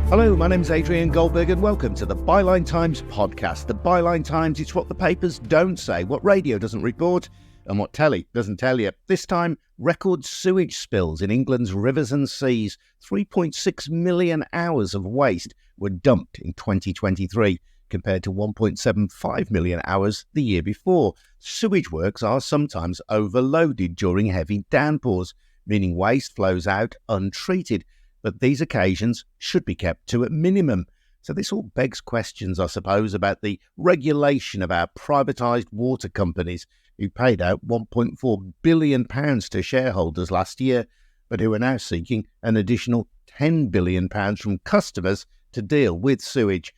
Hello, my name's Adrian Goldberg and welcome to the Byline Times podcast. The Byline Times, it's what the papers don't say, what radio doesn't report and what telly doesn't tell you. This time, record sewage spills in England's rivers and seas. 3.6 million hours of waste were dumped in 2023 compared to 1.75 million hours the year before. Sewage works are sometimes overloaded during heavy downpours, meaning waste flows out untreated. But these occasions should be kept to a minimum. So this all begs questions, I suppose, about the regulation of our privatised water companies who paid out £1.4 billion to shareholders last year, but who are now seeking an additional £10 billion from customers to deal with sewage.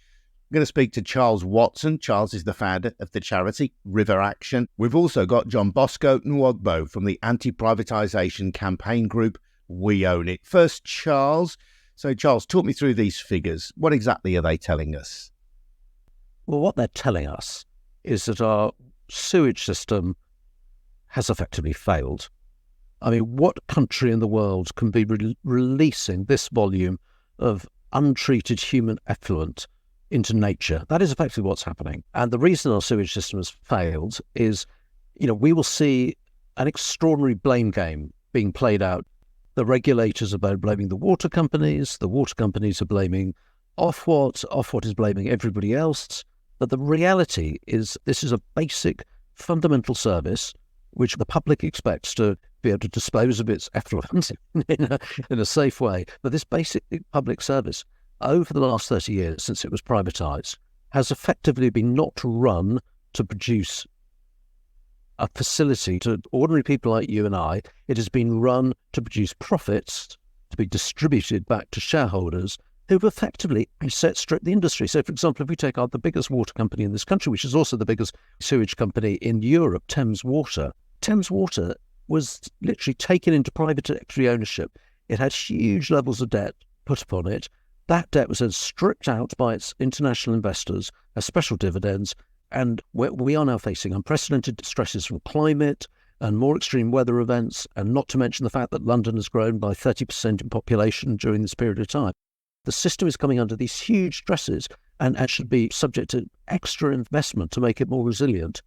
I'm going to speak to Charles Watson. Charles is the founder of the charity River Action. We've also got Johnbosco Nwogbo from the anti-privatisation campaign group We Own It. First, Charles. So, Charles, talk me through these figures. What exactly are they telling us? Well, what they're telling us is that our sewage system has effectively failed. I mean, what country in the world can be releasing this volume of untreated human effluent into nature? That is effectively what's happening. And the reason our sewage system has failed is, we will see an extraordinary blame game being played out. The regulators are blaming the water companies are blaming Offwhat is blaming everybody else. But the reality is this is a basic, fundamental service which the public expects to be able to dispose of its effluent in a safe way. But this basic public service, over the last 30 years since it was privatised, has effectively been not run to produce a facility to ordinary people like you and I. It has been run to produce profits to be distributed back to shareholders who've effectively asset stripped the industry. So, for example, if we take out the biggest water company in this country, which is also the biggest sewage company in Europe, Thames Water was literally taken into private equity ownership. It had huge levels of debt put upon it. That debt was then stripped out by its international investors as special dividends. And we are now facing unprecedented stresses from climate and more extreme weather events, and not to mention the fact that London has grown by 30% in population during this period of time. The system is coming under these huge stresses and should be subject to extra investment to make it more resilient.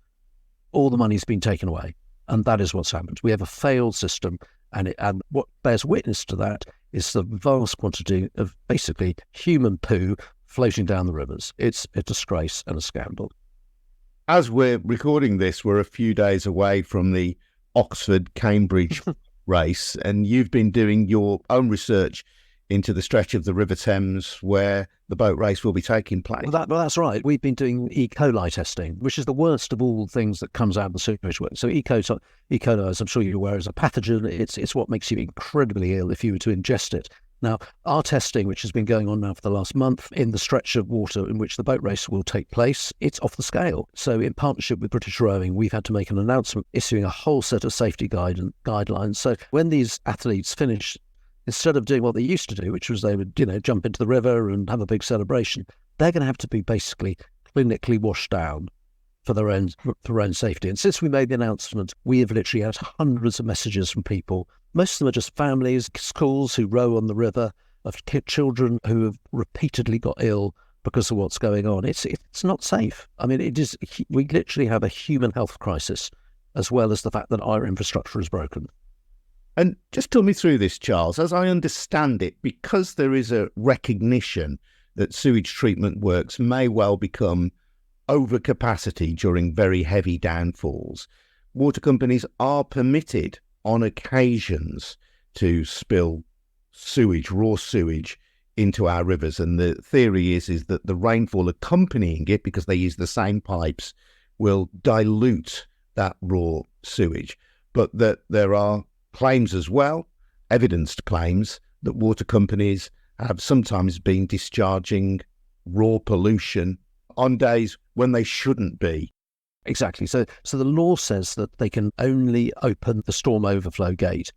All the money's been taken away, and that is what's happened. We have a failed system, and what bears witness to that is the vast quantity of basically human poo floating down the rivers. It's a disgrace and a scandal. As we're recording this, we're a few days away from the Oxford-Cambridge race, and you've been doing your own research into the stretch of the River Thames where the boat race will be taking place. Well, that's right. We've been doing E. coli testing, which is the worst of all things that comes out of the sewage work. So E. coli, as I'm sure you're aware, is a pathogen. It's what makes you incredibly ill if you were to ingest it. Now, our testing, which has been going on now for the last month in the stretch of water in which the boat race will take place, it's off the scale. So in partnership with British Rowing, we've had to make an announcement issuing a whole set of safety guidelines. So when these athletes finish, instead of doing what they used to do, which was they would, jump into the river and have a big celebration, they're going to have to be basically clinically washed down for their own safety. And since we made the announcement, we have literally had hundreds of messages from people. Most of them are just families, schools who row on the river, of children who have repeatedly got ill because of what's going on. It's not safe. I mean, it is. We literally have a human health crisis, as well as the fact that our infrastructure is broken. And just talk me through this, Charles. As I understand it, because there is a recognition that sewage treatment works may well become overcapacity during very heavy downfalls, water companies are permitted on occasions to spill sewage, raw sewage, into our rivers. And the theory is that the rainfall accompanying it, because they use the same pipes, will dilute that raw sewage. But that there are claims as well, evidenced claims, that water companies have sometimes been discharging raw pollution on days when they shouldn't be. Exactly. So the law says that they can only open the storm overflow gate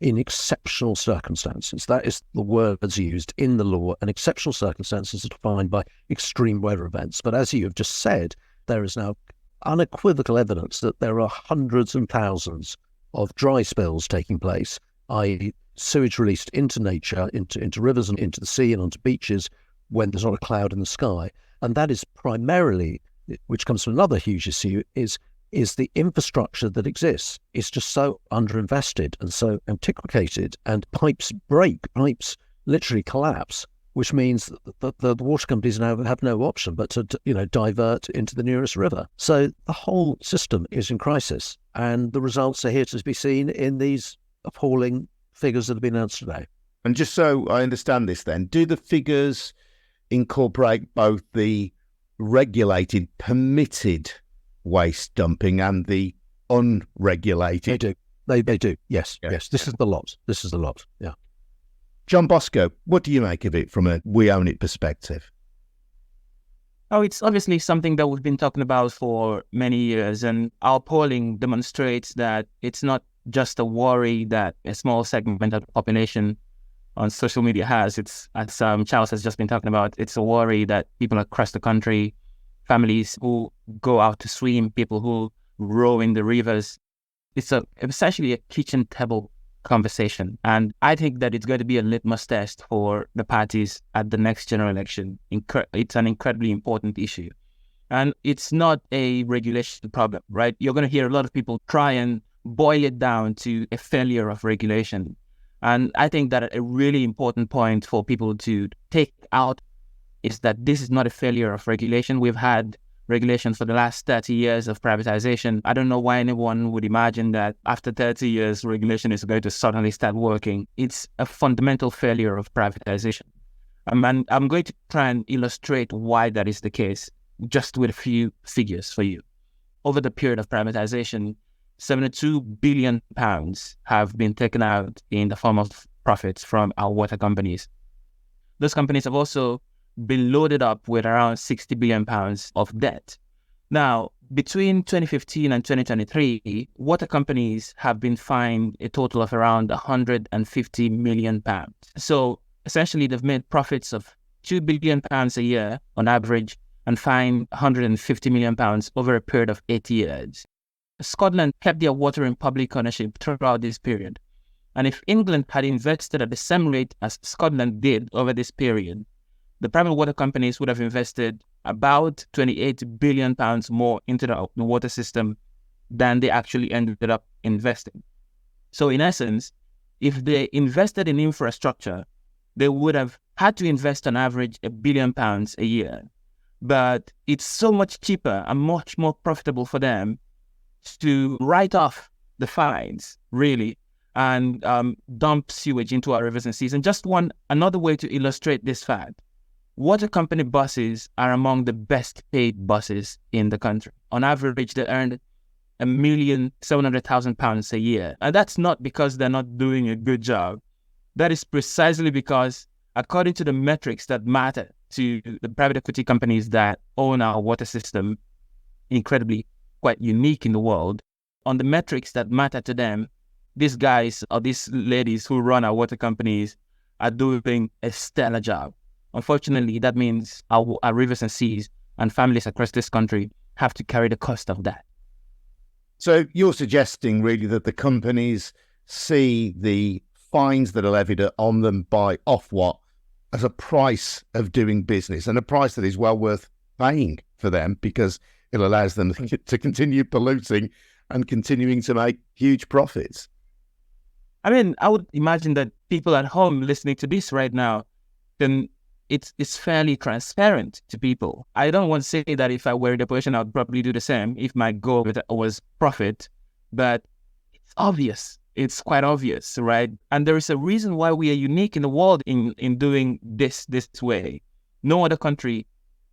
in exceptional circumstances. That is the words used in the law, and exceptional circumstances are defined by extreme weather events. But as you have just said, there is now unequivocal evidence that there are hundreds and thousands of dry spills taking place, i.e. sewage released into nature, into rivers and into the sea and onto beaches, when there's not a cloud in the sky. And that is primarily, which comes from another huge issue, is the infrastructure that exists is just so underinvested and so antiquated, and pipes break, pipes literally collapse, which means that the water companies now have no option but to divert into the nearest river. So the whole system is in crisis, and the results are here to be seen in these appalling figures that have been announced today. And just so I understand this then, do the figures incorporate both the regulated, permitted waste dumping and the unregulated? They do. They do. Yes. Yes. This is the lot. Yeah. Johnbosco, what do you make of it from a we own it perspective? Oh, it's obviously something that we've been talking about for many years, and our polling demonstrates that it's not just a worry that a small segment of the population on social media has. It's, as Charles has just been talking about, it's a worry that people across the country, families who go out to swim, people who row in the rivers, it's essentially a kitchen table conversation. And I think that it's going to be a litmus test for the parties at the next general election. It's an incredibly important issue. And it's not a regulation problem, right? You're going to hear a lot of people try and boil it down to a failure of regulation. And I think that a really important point for people to take out is that this is not a failure of regulation. We've had regulation for the last 30 years of privatization. I don't know why anyone would imagine that after 30 years, regulation is going to suddenly start working. It's a fundamental failure of privatization. And I'm going to try and illustrate why that is the case, just with a few figures for you. Over the period of privatization, £72 billion have been taken out in the form of profits from our water companies. Those companies have also been loaded up with around £60 billion of debt. Now, between 2015 and 2023, water companies have been fined a total of around £150 million. So essentially, they've made profits of £2 billion a year on average and fined £150 million over a period of 8 years. Scotland kept their water in public ownership throughout this period. And if England had invested at the same rate as Scotland did over this period, the private water companies would have invested about £28 billion more into the water system than they actually ended up investing. So in essence, if they invested in infrastructure, they would have had to invest on average £1 billion a year. But it's so much cheaper and much more profitable for them to write off the fines, really, and dump sewage into our rivers and seas. And just another way to illustrate this fact, water company buses are among the best paid buses in the country. On average, they earn £1,700,000 a year. And that's not because they're not doing a good job. That is precisely because, according to the metrics that matter to the private equity companies that own our water system, incredibly quite unique in the world, on the metrics that matter to them, these guys or these ladies who run our water companies are doing a stellar job. Unfortunately, that means our rivers and seas and families across this country have to carry the cost of that. So you're suggesting really that the companies see the fines that are levied on them by Ofwat as a price of doing business, and a price that is well worth paying for them because it allows them to continue polluting and continuing to make huge profits. I mean, I would imagine that people at home listening to this right now, then it's fairly transparent to people. I don't want to say that if I were in the position, I would probably do the same if my goal was profit, but it's obvious. It's quite obvious, right? And there is a reason why we are unique in the world in doing this way. No other country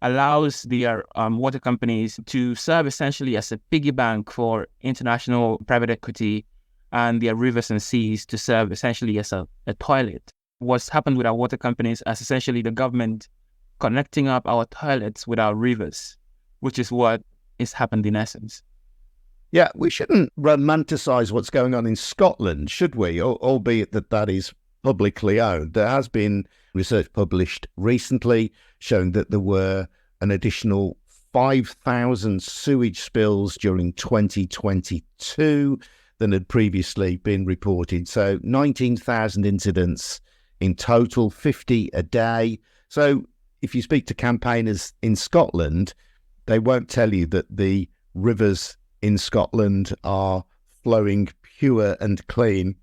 allows their water companies to serve essentially as a piggy bank for international private equity and their rivers and seas to serve essentially as a toilet. What's happened with our water companies is essentially the government connecting up our toilets with our rivers, which is what has happened in essence. Yeah, we shouldn't romanticize what's going on in Scotland, should we? Albeit that is publicly owned. There has been research published recently showing that there were an additional 5,000 sewage spills during 2022 than had previously been reported. So 19,000 incidents in total, 50 a day. So if you speak to campaigners in Scotland, they won't tell you that the rivers in Scotland are flowing pure and clean.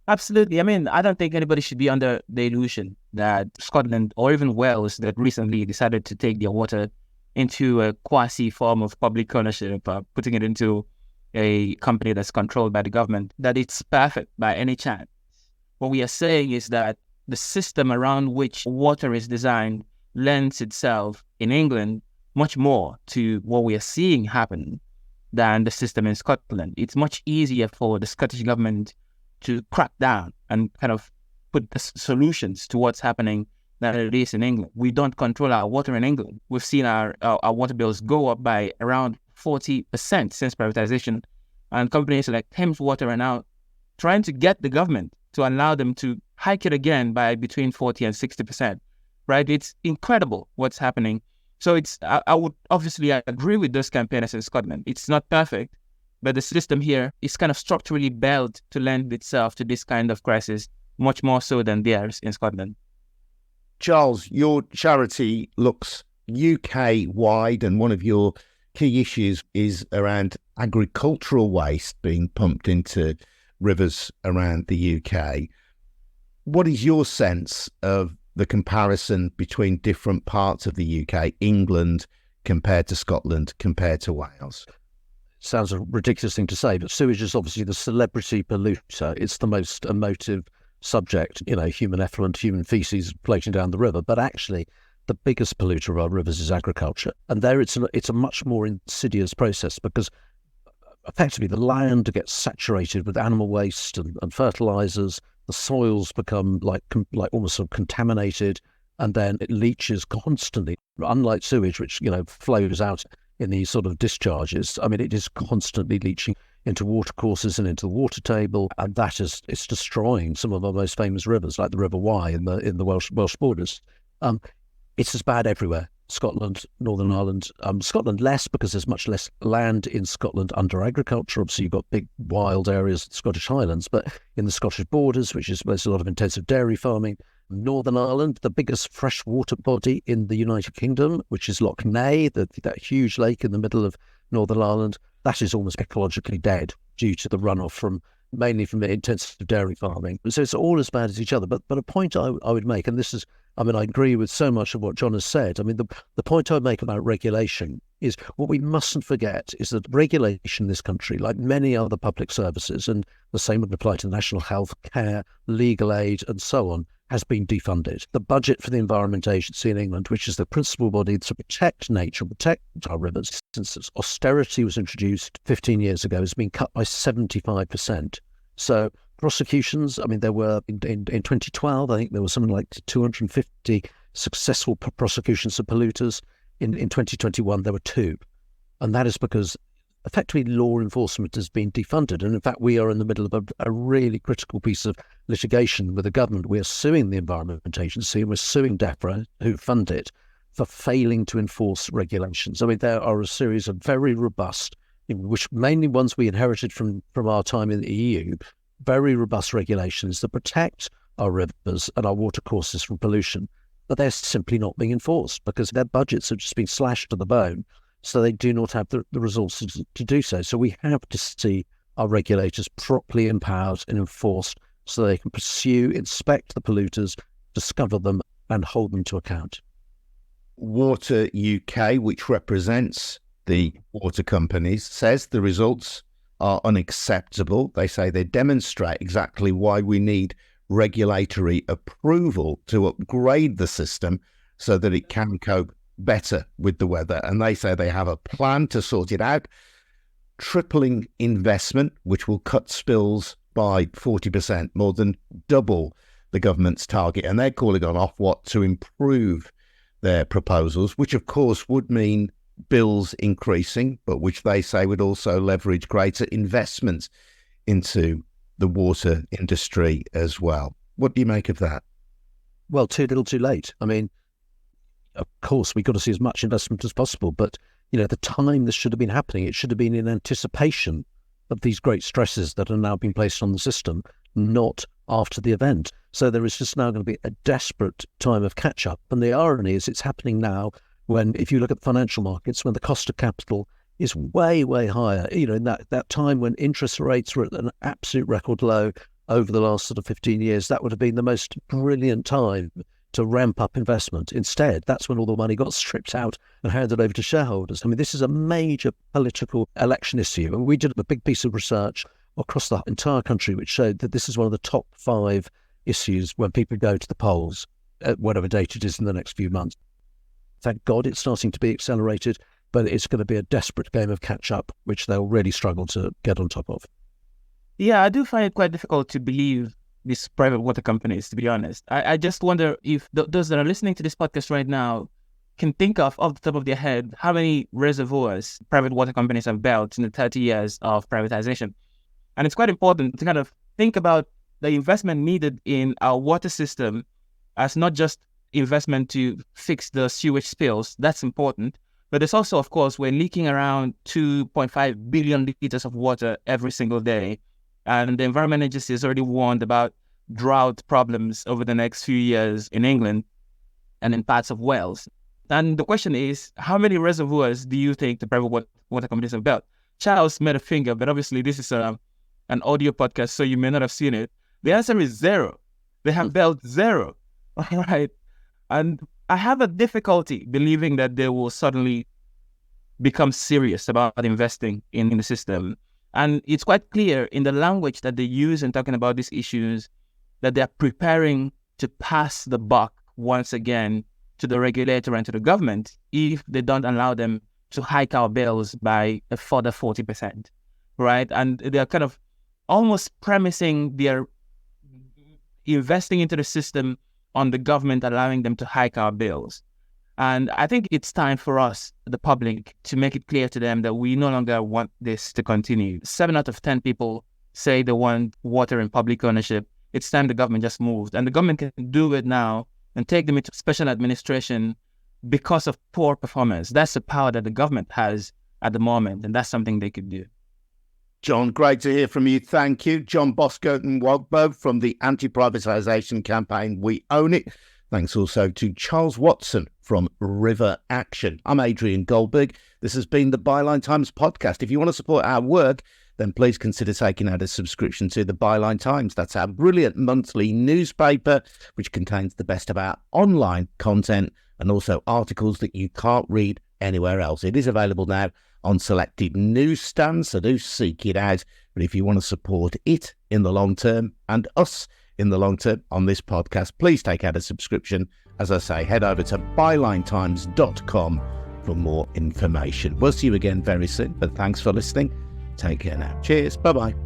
Absolutely. I mean, I don't think anybody should be under the illusion that Scotland or even Wales that recently decided to take their water into a quasi form of public ownership, putting it into a company that's controlled by the government, that it's perfect by any chance. What we are saying is that the system around which water is designed lends itself in England much more to what we are seeing happen than the system in Scotland. It's much easier for the Scottish government to crack down and kind of put the solutions to what's happening than it is in England. We don't control our water in England. We've seen our water bills go up by around 40% since privatisation, and companies like Thames Water are now trying to get the government to allow them to hike it again by between 40 and 60%, right? It's incredible what's happening. So I would obviously agree with those campaigners in Scotland. It's not perfect, but the system here is kind of structurally built to lend itself to this kind of crisis, much more so than theirs in Scotland. Charles, your charity looks UK-wide, and one of your key issues is around agricultural waste being pumped into rivers around the UK. What is your sense of the comparison between different parts of the UK, England compared to Scotland, compared to Wales? Sounds a ridiculous thing to say, but sewage is obviously the celebrity polluter. It's the most emotive subject, human effluent, human feces floating down the river. But actually, the biggest polluter of our rivers is agriculture. And there it's a much more insidious process, because effectively the land gets saturated with animal waste and fertilizers. The soils become like almost sort of contaminated, and then it leaches constantly. Unlike sewage, which flows out in these sort of discharges, I mean, it is constantly leaching into watercourses and into the water table, and it's destroying some of our most famous rivers, like the River Wye in the Welsh borders. It's as bad everywhere. Scotland, Northern Ireland, Scotland less, because there's much less land in Scotland under agriculture. Obviously, you've got big wild areas, the Scottish Highlands, but in the Scottish borders, which is where there's a lot of intensive dairy farming. Northern Ireland, the biggest freshwater body in the United Kingdom, which is Loch Ness, that huge lake in the middle of Northern Ireland, that is almost ecologically dead due to the runoff mainly from intensive dairy farming. So it's all as bad as each other. But a point I would make, and this is, I agree with so much of what John has said. The point I would make about regulation is what we mustn't forget is that regulation in this country, like many other public services, and the same would apply to national health care, legal aid, and so on, has been defunded. The budget for the Environment Agency in England, which is the principal body to protect nature, protect our rivers, since austerity was introduced 15 years ago, has been cut by 75%. So prosecutions, there were, in 2012, I think there was something like 250 successful prosecutions of polluters. In 2021, there were 2. And that is because effectively law enforcement has been defunded. And in fact, we are in the middle of a really critical piece of litigation with the government. We are suing the Environment Agency, and we're suing DEFRA, who fund it, for failing to enforce regulations. There are a series of very robust, which mainly ones we inherited from our time in the EU, very robust regulations that protect our rivers and our watercourses from pollution, but they're simply not being enforced because their budgets have just been slashed to the bone, so they do not have the resources to do so. So we have to see our regulators properly empowered and enforced so they can pursue, inspect the polluters, discover them, and hold them to account. Water UK, which represents the water companies, says the results are unacceptable. They say they demonstrate exactly why we need regulatory approval to upgrade the system so that it can cope better with the weather. And they say they have a plan to sort it out, tripling investment, which will cut spills by 40%, more than double the government's target. And they're calling on Ofwat to improve their proposals, which of course would mean bills increasing, but which they say would also leverage greater investment into the water industry as well. What do you make of that? Well, too little, too late. Of course, we've got to see as much investment as possible, but the time this should have been happening, it should have been in anticipation of these great stresses that are now being placed on the system, not after the event. So there is just now going to be a desperate time of catch-up. And the irony is it's happening now when, if you look at the financial markets, when the cost of capital is way, way higher. In that time when interest rates were at an absolute record low over the last sort of 15 years, that would have been the most brilliant time to ramp up investment. Instead, that's when all the money got stripped out and handed over to shareholders. I mean, this is a major political election issue. And we did a big piece of research across the entire country which showed that this is one of the top 5 issues when people go to the polls, at whatever date it is in the next few months. Thank God it's starting to be accelerated, but it's going to be a desperate game of catch-up, which they'll really struggle to get on top of. Yeah, I do find it quite difficult to believe these private water companies, to be honest. I just wonder if those that are listening to this podcast right now can think of, off the top of their head, how many reservoirs private water companies have built in the 30 years of privatization. And it's quite important to kind of think about the investment needed in our water system as not just investment to fix the sewage spills. That's important. But there's also, of course, we're leaking around 2.5 billion liters of water every single day. And the Environment Agency has already warned about drought problems over the next few years in England and in parts of Wales. And the question is, how many reservoirs do you think the private water companies have built? Charles made a finger, but obviously this is an audio podcast, so you may not have seen it. The answer is 0. They have built 0. All right. And I have a difficulty believing that they will suddenly become serious about investing in the system. And it's quite clear in the language that they use in talking about these issues that they're preparing to pass the buck once again to the regulator and to the government if they don't allow them to hike our bills by a further 40%, right? And they're kind of almost premising their investing into the system on the government allowing them to hike our bills. And I think it's time for us, the public, to make it clear to them that we no longer want this to continue. 7 out of 10 people say they want water in public ownership. It's time the government just moved. And the government can do it now and take them into special administration because of poor performance. That's the power that the government has at the moment, and that's something they could do. John, great to hear from you. Thank you. Johnbosco and Nwogbo from the anti-privatisation campaign We Own It. Thanks also to Charles Watson from River Action. I'm Adrian Goldberg. This has been the Byline Times podcast. If you want to support our work, then please consider taking out a subscription to the Byline Times. That's our brilliant monthly newspaper, which contains the best of our online content and also articles that you can't read anywhere else. It is available now on selected newsstands, so do seek it out. But if you want to support it in the long term and us in the long term on this podcast, please take out a subscription. As I say, head over to bylinetimes.com for more information. We'll see you again very soon, but thanks for listening. Take care now. Cheers. Bye-bye.